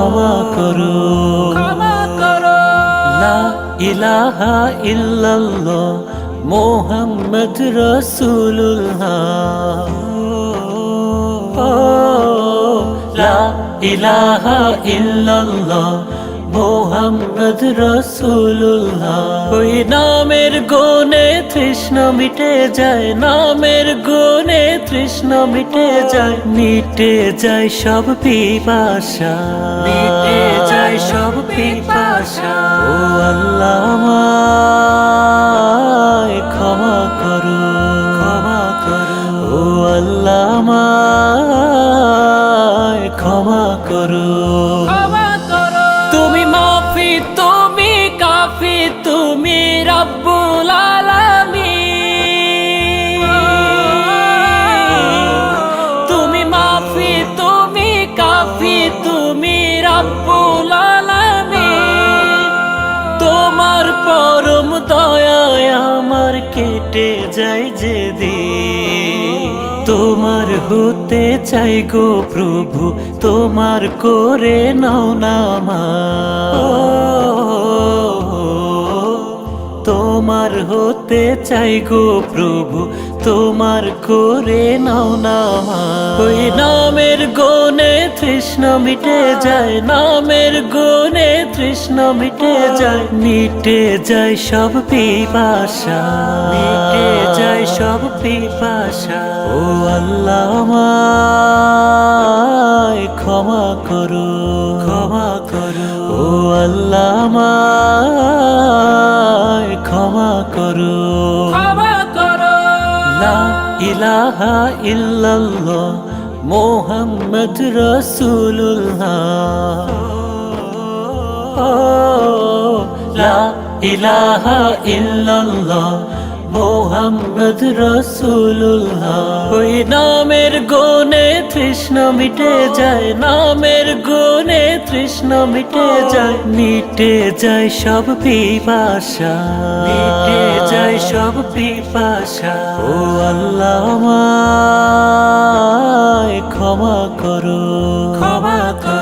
ক্ষমা করো, ক্ষমা করো। লা ইলাহা ইল্লাল্লাহ মুহাম্মদ রাসূলুল্লাহ, লা ইলাহা ইল্লাল্লাহ মুহাম্মদ রাসূলুল্লাহ। ওই নামের গুণে তৃষ্ণা মিটে যায়, নামের গুণে তৃষ্ণা মিটে যায়, মিটে যায় সব পিপাসা, মিটে যায় সব পিপাসা। ও আল্লাহ আমায় ক্ষমা করো, ক্ষমা করো, ও আল্লাহ আমায় ক্ষমা করো, ক্ষমা করো। তুমি মাফি, তুমি কাফি, তুমি রব্বুল আলামিন। তুমি মাফি, তুমি কাফি, তুমি রব্বুল আলামিন। তোমার পরম দয়ায় আমার কেটে যায় যেদিন, তোমার হতে চাই গো প্রভু, তোমার করে নাও না তোমার হতে চাই গো প্রভু, তোমার করে নাও না। ওই নামের গুণে তৃষ্ণা মিটে যায়, নামের গুণে তৃষ্ণা মিটে যায়, মিটে যায় সব পিপাসা, মিটে যায় সব পিপাসা। ও আল্লাহ আমায় ক্ষমা করো, ক্ষমা করো, ও আল্লাহ আমায় ক্ষমা করো, ক্ষমা করো। লা ইলাহা ইল্লাল্লাহ মুহাম্মদ রাসূলুল্লাহ, লা ইলাহা ইল্লাল্লাহ মুহাম্মদ রাসূলুল্লাহ। ওই নামের গুণে তৃষ্ণা মিটে যায়, নামের গুণে তৃষ্ণা মিটে যায়, মিটে যায় সব পিপাসা, মিটে যায় সব পিপাসা। ও আল্লাহ আমায় ক্ষমা করো, ক্ষমা করো।